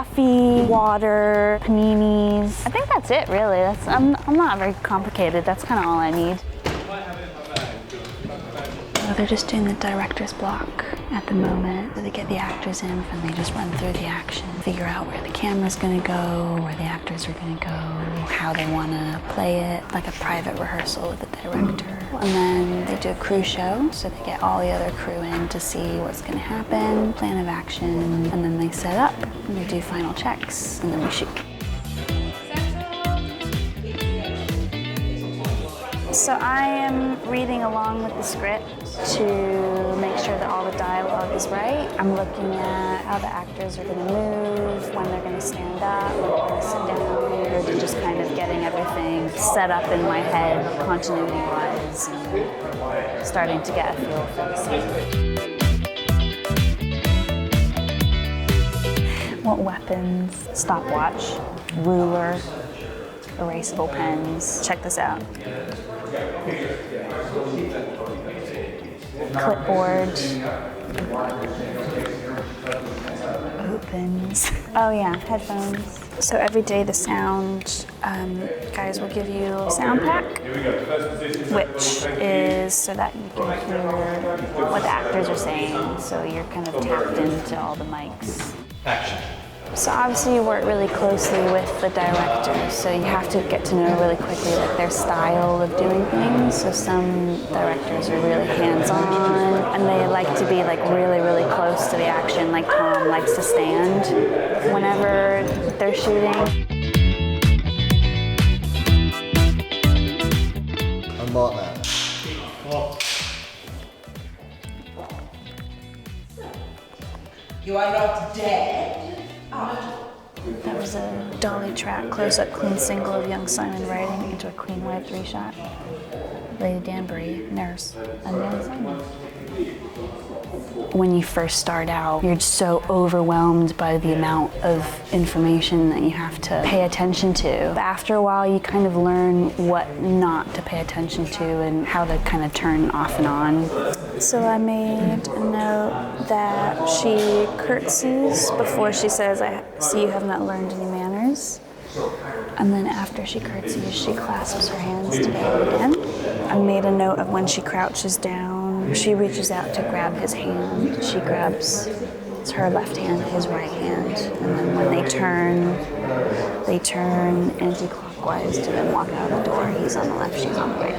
coffee, water, paninis. I think that's it, really. I'm not very complicated. That's kind of all I need. So they're just doing the director's block at the moment. So they get the actors in and they just run through the action, figure out where the camera's gonna go, where the actors are gonna go, how they wanna play it, like a private rehearsal with the director. And then they do a crew show, so they get all the other crew in to see what's gonna happen, plan of action, and then they set up, and they do final checks, and then we shoot. So I am reading along with the script to make sure that all the dialogue is right. I'm looking at how the actors are going to move, when they're going to stand up, when they're going to sit down, or just kind of getting everything set up in my head, continuity-wise, and starting to get a feel for the scene. What weapons? Stopwatch, ruler, erasable pens. Check this out. Clipboard. Opens. Oh yeah, headphones. So every day the sound guys will give you a sound pack, which is so that you can hear what the actors are saying. So you're kind of tapped into all the mics. Action. So obviously you work really closely with the director, so you have to get to know really quickly like their style of doing things. So some directors are really hands-on, and they like to be like really, really close to the action, like Tom likes to stand whenever they're shooting. Unmark that. You are not dead. That was a dolly track, close-up clean single of young Simon riding into a clean wide 3-shot. Lady Danbury, nurse, and young Simon. When you first start out, you're just so overwhelmed by the amount of information that you have to pay attention to. After a while, you kind of learn what not to pay attention to and how to kind of turn off and on. So I made a note that she curtsies before she says, "I see you have not learned any manners." And then after she curtsies, she clasps her hands together again. I made a note of when she crouches down, she reaches out to grab his hand. She grabs her left hand, his right hand. And then when they turn anti-clockwise to then walk out the door. He's on the left, she's on the right.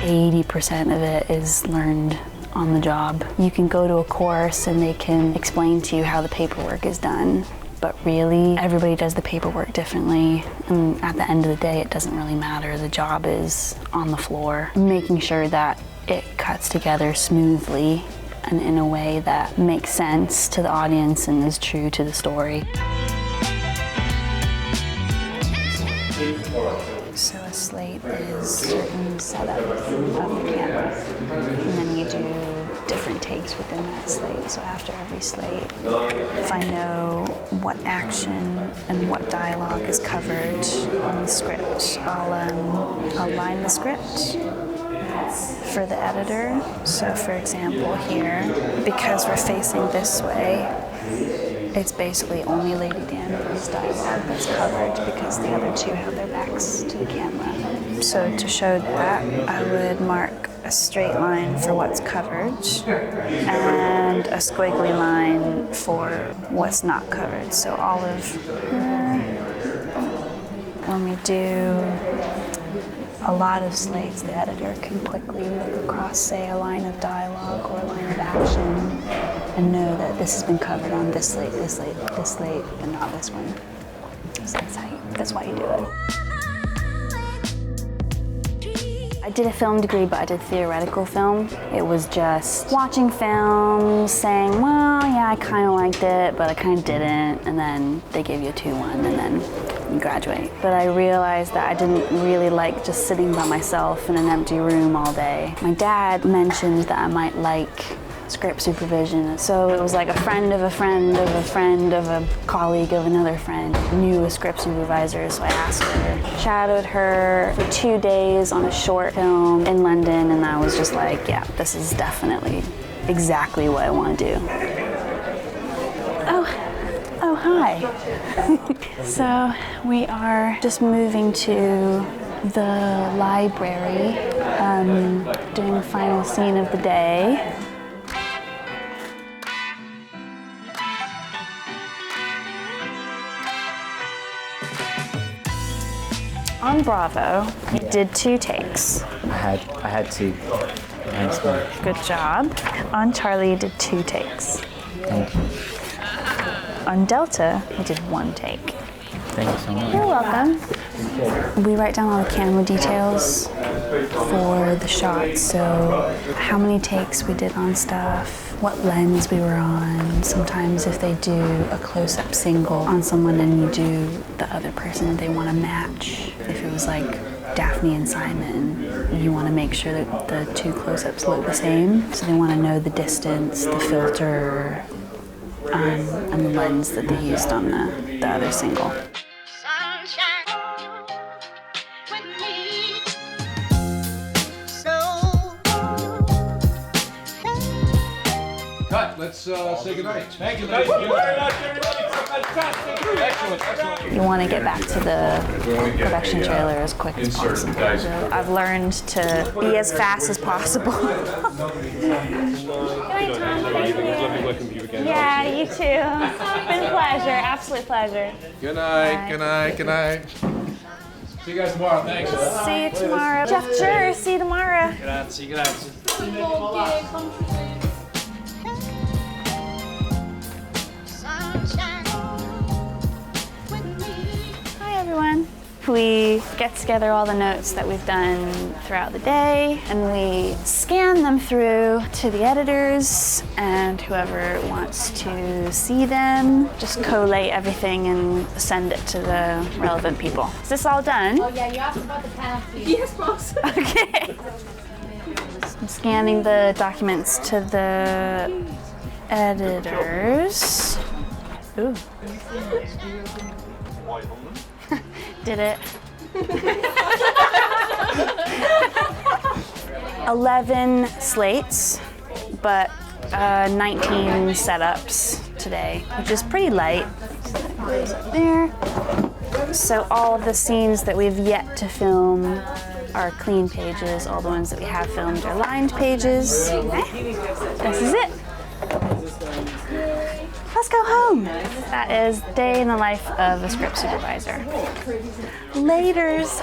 80% of it is learned on the job. You can go to a course and they can explain to you how the paperwork is done, but really everybody does the paperwork differently, and at the end of the day it doesn't really matter. The job is on the floor, making sure that it cuts together smoothly and in a way that makes sense to the audience and is true to the story. So a slate is certain setup of the camera, and then you do different takes within that slate. So after every slate, if I know what action and what dialogue is covered on the script, I'll line the script for the editor. So for example here, because we're facing this way, it's basically only Lady Danbury's dialogue that's covered because the other two have their backs to the camera. So to show that, I would mark a straight line for what's covered and a squiggly line for what's not covered. So all of when we do a lot of slates, the editor can quickly look across, say, a line of dialogue or a line of action and know that this has been covered on this slate, this slate, this slate, but not this one. So that's why you do it. I did a film degree, but I did theoretical film. It was just watching films, saying, well, yeah, I kind of liked it, but I kind of didn't, and then they give you a 2-1, and then you graduate. But I realized that I didn't really like just sitting by myself in an empty room all day. My dad mentioned that I might like script supervision. So it was like a friend of a friend of a friend of a colleague of another friend knew a script supervisor, so I asked her. Shadowed her for 2 days on a short film in London, and I was just like, yeah, this is definitely exactly what I want to do. Oh, hi. So we are just moving to the library, doing the final scene of the day. On Bravo, we did 2 takes. I had to. Thanks, man. Good job. On Charlie, you did 2 takes. Thank you. On Delta, we did 1 take. Thank you so much. You're welcome. We write down all the camera details for the shots, so how many takes we did on stuff, what lens we were on. Sometimes if they do a close-up single on someone and you do the other person they want to match. If it was like Daphne and Simon, you want to make sure that the 2 close-ups look the same. So they want to know the distance, the filter, and the lens that they used on the other single. Cut. Let's say goodnight. Thank you very much, everybody. Fantastic. Excellent. You want to get back to the production trailer as quick as possible. So I've learned to be as fast as possible. Good night, Tom. Thank you. Lovely working with you again. Yeah, you too. It's been a pleasure. Absolute pleasure. Good night. Good night. Good night. See you guys tomorrow. Thanks. See you tomorrow. Jeff Jur, see you tomorrow. Grazie. Grazie. Hi, everyone. We get together all the notes that we've done throughout the day, and we scan them through to the editors and whoever wants to see them. Just collate everything and send it to the relevant people. Is this all done? Oh yeah, you asked about the penalty. Yes, boss. Okay. I'm scanning the documents to the editors. Ooh. Did it. 11 slates, but 19 setups today, which is pretty light. Goes up there. So all of the scenes that we've yet to film are clean pages. All the ones that we have filmed are lined pages. Okay. This is it. Let's go home. That is day in the life of a script supervisor. Laters.